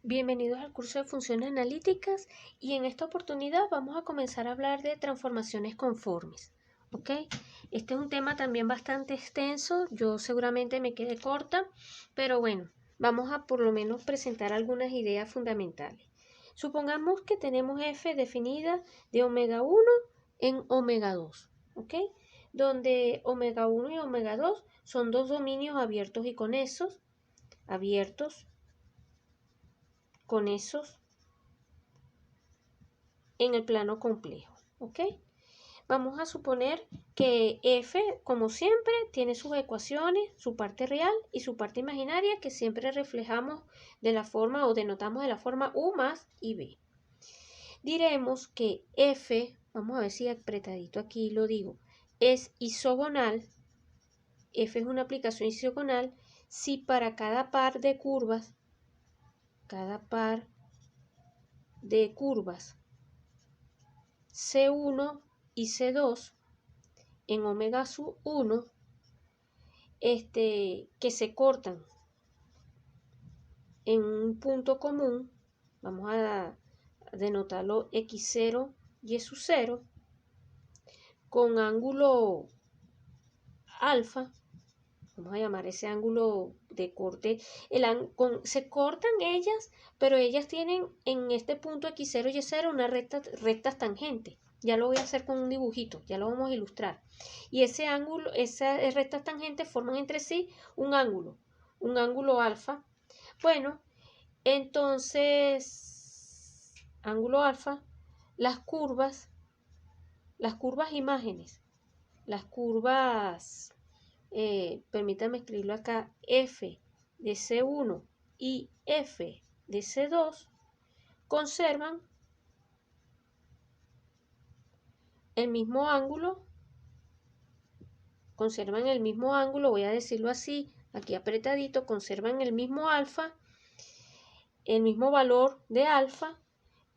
Bienvenidos al curso de funciones analíticas y en esta oportunidad vamos a comenzar a hablar de transformaciones conformes. ¿Ok? Este es un tema también bastante extenso, yo seguramente me quedé corta, pero bueno, vamos a por lo menos presentar algunas ideas fundamentales. Supongamos que tenemos f definida de omega 1 en omega 2, ¿ok? Donde omega 1 y omega 2 son dos dominios abiertos y conexos, en el plano complejo, ¿ok? Vamos a suponer que f, como siempre, tiene sus ecuaciones, su parte real y su parte imaginaria, que siempre reflejamos de la forma o denotamos de la forma u más ib. Diremos que f, vamos a ver si apretadito aquí lo digo, es isogonal, f es una aplicación isogonal, si para cada par de curvas C1 y C2 en omega 1 que se cortan en un punto común, vamos a denotarlo x0 y su 0 con ángulo alfa, vamos a llamar ese ángulo de corte, se cortan ellas, pero ellas tienen en este punto x0 y y0 una rectas tangentes. Ya lo voy a hacer con un dibujito, ya lo vamos a ilustrar. Y ese ángulo, esas rectas tangentes forman entre sí un ángulo alfa. Bueno, entonces, ángulo alfa, las curvas imágenes, las curvas, permítame escribirlo acá, f de C1 y f de C2 conservan el mismo ángulo, voy a decirlo así, aquí apretadito, conservan el mismo alfa, el mismo valor de alfa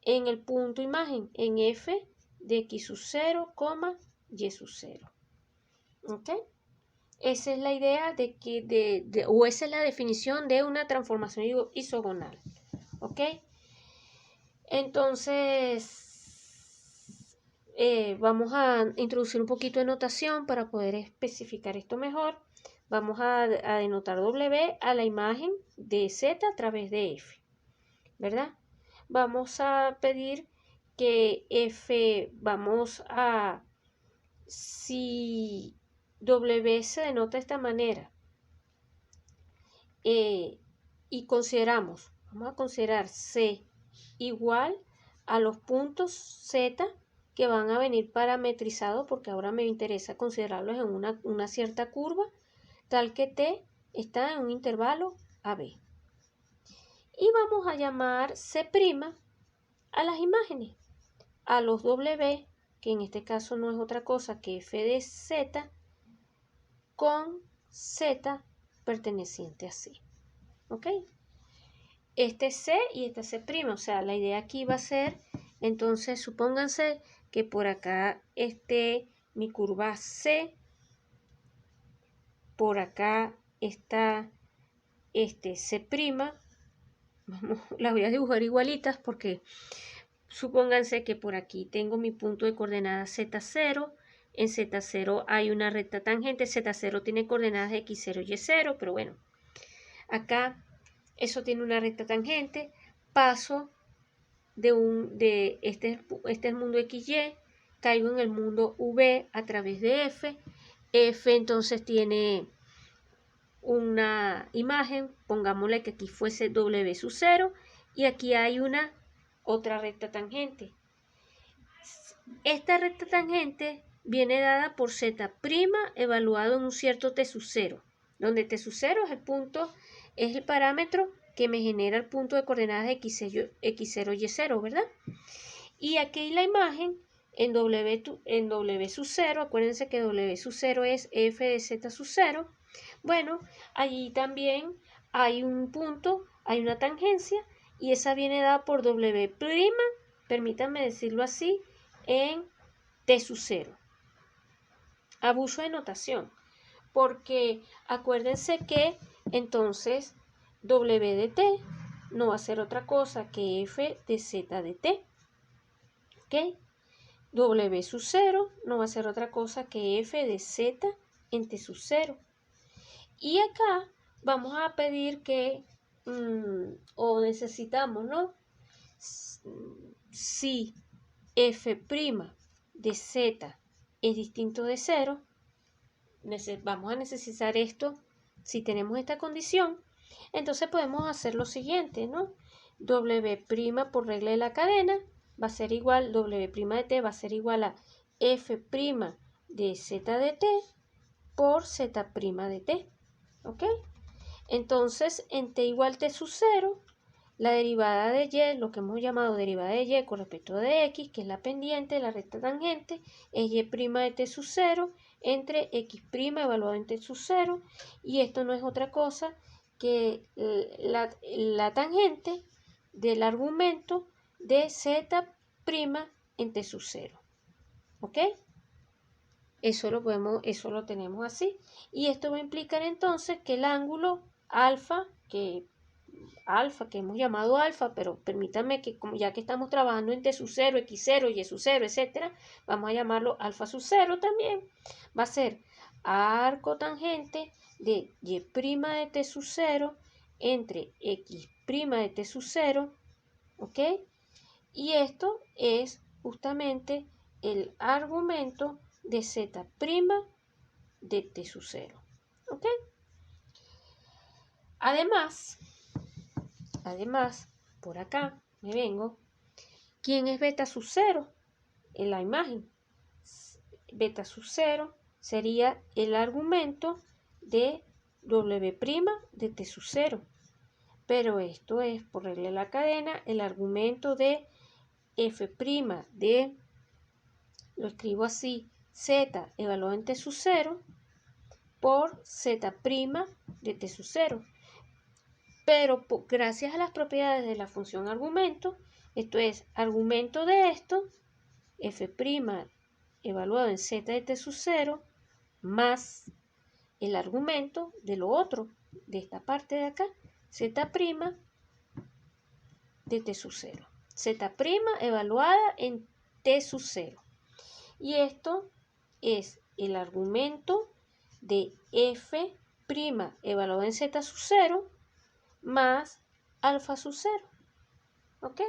en el punto imagen, en f de x sub 0, y sub 0. ¿Ok? Esa es la idea o esa es la definición de una transformación isogonal. ¿Ok? Entonces, vamos a introducir un poquito de notación para poder especificar esto mejor. Vamos a denotar W a la imagen de Z a través de F, ¿verdad? Vamos a pedir que si W se denota de esta manera, y vamos a considerar C igual a los puntos Z que van a venir parametrizados, porque ahora me interesa considerarlos en una cierta curva, tal que T está en un intervalo AB. Y vamos a llamar C' a las imágenes, a los W, que en este caso no es otra cosa que F de Z, con Z perteneciente a C. ¿Ok? Este C y este C', o sea, la idea aquí va a ser, entonces, supónganse que por acá esté mi curva C, por acá está C', las voy a dibujar igualitas porque supónganse que por aquí tengo mi punto de coordenadas Z0, en Z0 hay una recta tangente, Z0 tiene coordenadas X0 y Y0, pero bueno, acá eso tiene una recta tangente, paso este es el mundo XY, caigo en el mundo V a través de F, F entonces tiene una imagen, pongámosle que aquí fuese W sub 0 y aquí hay una otra recta tangente. Esta recta tangente viene dada por Z' evaluado en un cierto T sub 0, donde T sub 0 es el parámetro que me genera el punto de coordenadas X0 y Y0, ¿verdad? Y aquí la imagen en W sub 0, acuérdense que W sub 0 es F de Z sub 0. Bueno, allí también hay un punto, hay una tangencia, y esa viene dada por W', permítanme decirlo así, en T sub 0. Abuso de notación, porque acuérdense que entonces W de T no va a ser otra cosa que f de z de t. ¿Ok? W sub 0 no va a ser otra cosa que f de z en t sub 0. Y acá vamos a pedir que, o necesitamos, ¿no? Si f' de z es distinto de 0, vamos a necesitar esto. Si tenemos esta condición, entonces podemos hacer lo siguiente, ¿no? W' por regla de la cadena va a ser igual, W' de t va a ser igual a f' de z de t por z' de t. ¿Ok? Entonces, en t igual t sub 0, la derivada de y, lo que hemos llamado derivada de y con respecto de x, que es la pendiente de la recta tangente, es y' de t sub 0 entre x' evaluado en t sub 0, y esto no es otra cosa que la tangente del argumento de z' en t sub 0. ¿Ok? Eso lo tenemos así. Y esto va a implicar entonces que el ángulo alfa, que hemos llamado alfa, pero permítanme que ya que estamos trabajando en t sub 0, x0, y sub 0, etc., vamos a llamarlo alfa sub 0 también, va a ser arco tangente de y' de t sub 0 entre x' de t sub 0, ¿ok? Y esto es justamente el argumento de z' de t sub 0, ¿ok? Además, por acá me vengo, ¿quién es beta sub 0? En la imagen, beta sub 0 sería el argumento de W' de t sub 0. Pero esto es, por regla de la cadena, el argumento de f' de, lo escribo así, z evaluado en t sub 0 por z' de t sub 0. Pero gracias a las propiedades de la función argumento, esto es argumento de esto, f' evaluado en z de t sub 0, más el argumento de lo otro, de esta parte de acá, z' de t sub 0. Z' evaluada en t sub 0. Y esto es el argumento de f' evaluado en z sub 0 más alfa sub 0. ¿Ok?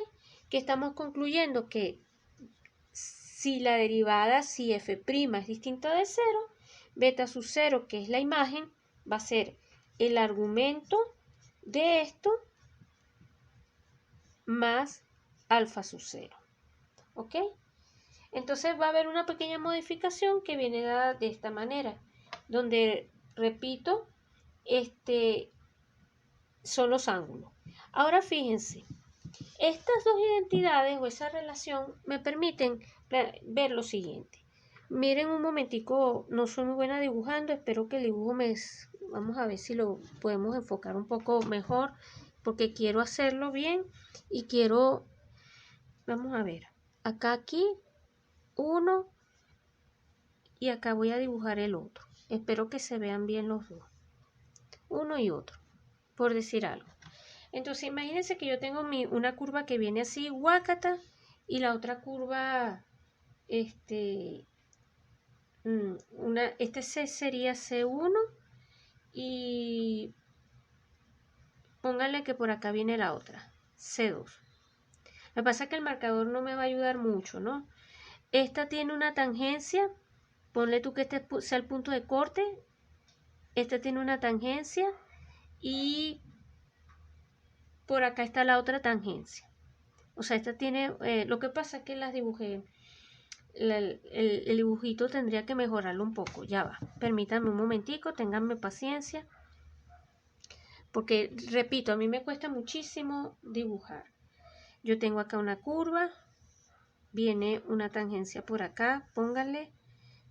Que estamos concluyendo que si la derivada, si f' es distinta de 0, beta sub 0, que es la imagen, va a ser el argumento de esto más alfa sub 0. ¿Ok? Entonces va a haber una pequeña modificación que viene dada de esta manera, donde, repito, son los ángulos. Ahora fíjense, estas dos identidades o esa relación me permiten ver lo siguiente. Miren un momentico, no soy muy buena dibujando, espero que el dibujo vamos a ver si lo podemos enfocar un poco mejor, porque quiero hacerlo bien y quiero, vamos a ver, acá aquí uno y acá voy a dibujar el otro. Espero que se vean bien los dos, uno y otro, por decir algo. Entonces imagínense que yo tengo una curva que viene así, guácata, y la otra curva, este sería C1, y pónganle que por acá viene la otra, C2. Lo que pasa es que el marcador no me va a ayudar mucho, ¿no? Esta tiene una tangencia, ponle tú que este sea el punto de corte, esta tiene una tangencia, y por acá está la otra tangencia. O sea, esta tiene, lo que pasa es que las dibujé, el dibujito tendría que mejorarlo un poco, ya va. Permítanme un momentico, ténganme paciencia, porque repito, a mí me cuesta muchísimo dibujar. Yo tengo acá una curva, viene una tangencia por acá, pónganle,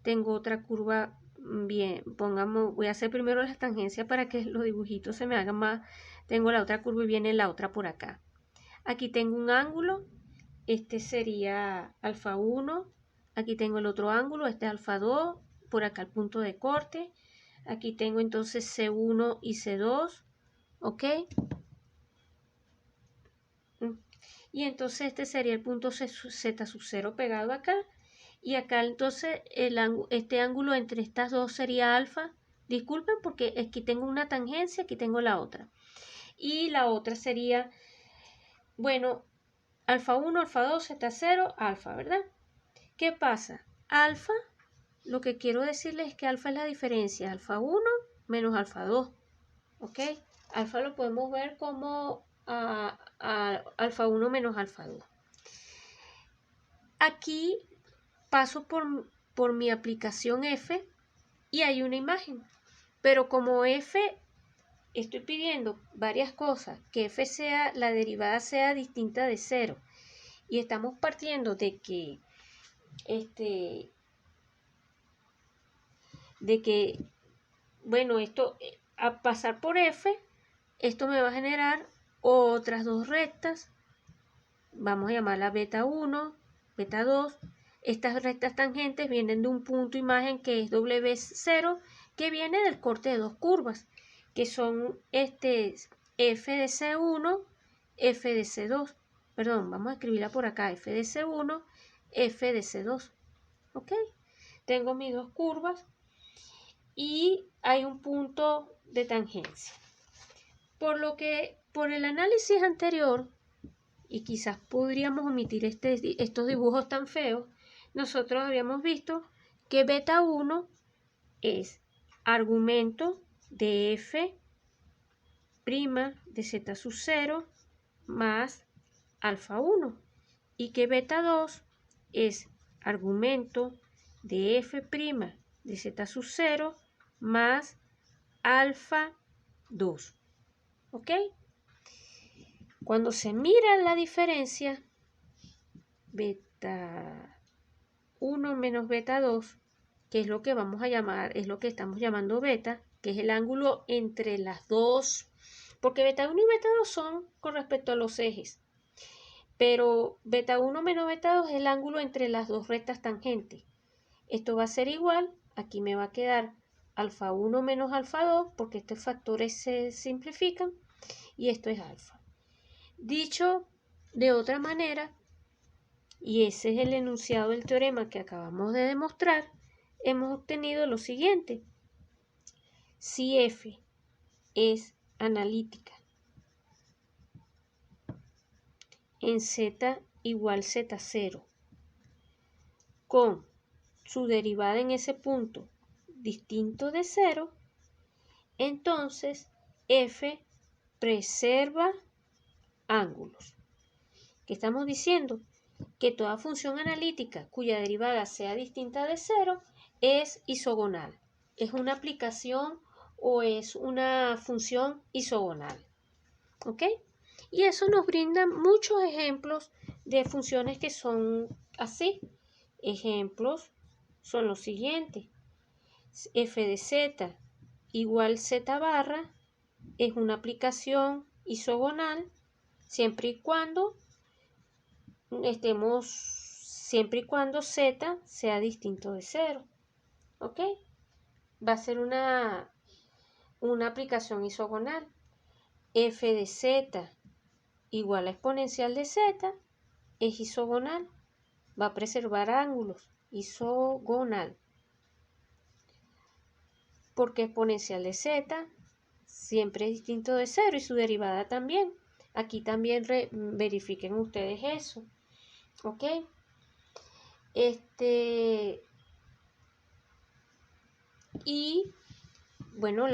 tengo otra curva, bien, pongamos, voy a hacer primero las tangencias para que los dibujitos se me hagan más. Tengo la otra curva y viene la otra por acá. Aquí tengo un ángulo, este sería alfa 1, aquí tengo el otro ángulo, este es alfa 2, por acá el punto de corte, aquí tengo entonces C1 y C2, ¿ok? Y entonces este sería el punto Z sub 0 pegado acá. Y acá entonces este ángulo entre estas dos sería alfa. Disculpen porque aquí tengo una tangencia, aquí tengo la otra. Y la otra sería, bueno, alfa 1, alfa 2, Z0, alfa, ¿verdad? ¿Qué pasa? Alfa, lo que quiero decirles es que alfa es la diferencia, alfa 1 menos alfa 2, ¿ok? Alfa lo podemos ver como alfa 1 menos alfa 2. Aquí paso por mi aplicación F y hay una imagen, pero como F estoy pidiendo varias cosas, que F sea, la derivada sea distinta de 0, y estamos partiendo de que bueno, esto a pasar por F, esto me va a generar otras dos rectas, vamos a llamarla beta 1, beta 2. Estas rectas tangentes vienen de un punto imagen que es W0, que viene del corte de dos curvas, que son F de C1, F de C2. Perdón, vamos a escribirla por acá, F de C1, F de C2. ¿Ok? Tengo mis dos curvas y hay un punto de tangencia. Por lo que, por el análisis anterior, y quizás podríamos omitir estos dibujos tan feos, nosotros habíamos visto que beta 1 es argumento de f' de z sub 0 más alfa 1 y que beta 2 es argumento de f' de z sub 0 más alfa 2. ¿Ok? Cuando se mira la diferencia, beta 1 menos beta 2, que es lo que vamos a llamar, es lo que estamos llamando beta, que es el ángulo entre las dos, porque beta 1 y beta 2 son con respecto a los ejes, pero beta 1 menos beta 2 es el ángulo entre las dos rectas tangentes. Esto va a ser igual, aquí me va a quedar alfa 1 menos alfa 2, porque estos factores se simplifican, y esto es alfa. Dicho de otra manera, y ese es el enunciado del teorema que acabamos de demostrar, hemos obtenido lo siguiente. Si F es analítica en Z igual Z0 con su derivada en ese punto distinto de 0, entonces F preserva ángulos. ¿Qué estamos diciendo? Que toda función analítica cuya derivada sea distinta de 0 es isogonal. Es una aplicación o es una función isogonal. ¿Ok? Y eso nos brinda muchos ejemplos de funciones que son así. Ejemplos son los siguientes. F de z igual z barra es una aplicación isogonal siempre y cuando z sea distinto de 0. ¿Ok? Va a ser una aplicación isogonal. F de z igual a exponencial de z es isogonal. Va a preservar ángulos. Isogonal. Porque exponencial de z siempre es distinto de 0 y su derivada también. Aquí también verifiquen ustedes eso. ¿Ok? Y bueno,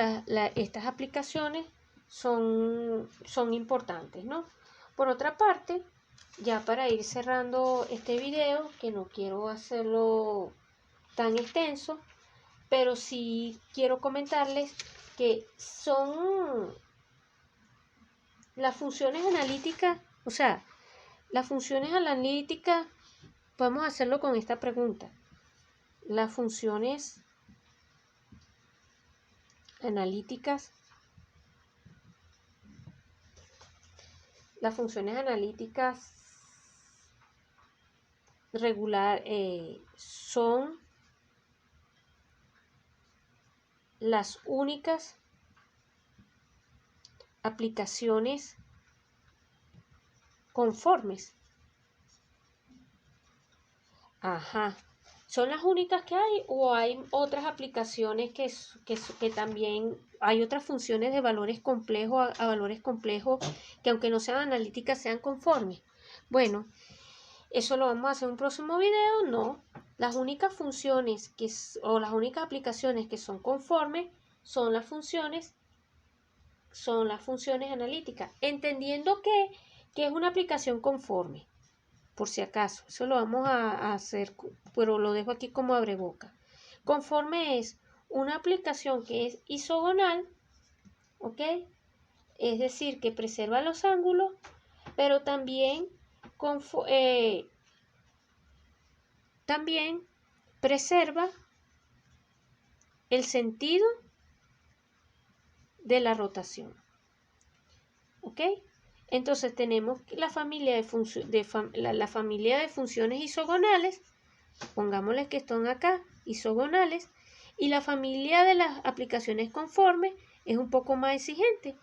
estas aplicaciones son importantes, ¿no? Por otra parte, ya para ir cerrando este video, que no quiero hacerlo tan extenso, pero sí quiero comentarles que son las funciones analíticas, o sea, las funciones analíticas, podemos hacerlo con esta pregunta. Las funciones analíticas regular son las únicas aplicaciones conformes. Ajá. ¿Son las únicas que hay o hay otras aplicaciones que también hay otras funciones de valores complejos a valores complejos que aunque no sean analíticas sean conformes? Bueno, eso lo vamos a hacer en un próximo video. No, las únicas funciones o las únicas aplicaciones que son conformes son las funciones analíticas, entendiendo que es una aplicación conforme. Por si acaso, eso lo vamos a hacer, pero lo dejo aquí como abreboca. Conforme es una aplicación que es isogonal, ¿ok? Es decir, que preserva los ángulos, pero también preserva el sentido de la rotación, ¿ok? Entonces tenemos la familia de familia de funciones isogonales, pongámosle que están acá, isogonales, y la familia de las aplicaciones conformes es un poco más exigente,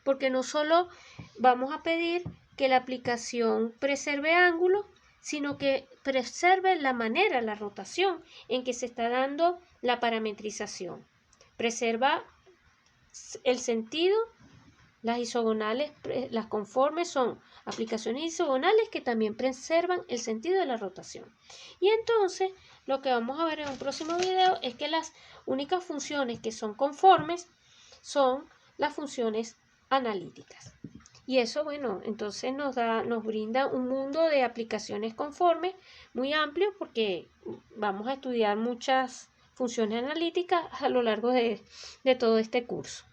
porque no solo vamos a pedir que la aplicación preserve ángulos, sino que preserve la manera, la rotación en que se está dando la parametrización. Preserva el sentido. Las isogonales, las conformes son aplicaciones isogonales que también preservan el sentido de la rotación. Y entonces, lo que vamos a ver en un próximo video es que las únicas funciones que son conformes son las funciones analíticas. Y eso, bueno, entonces nos brinda un mundo de aplicaciones conformes muy amplio porque vamos a estudiar muchas funciones analíticas a lo largo de todo este curso.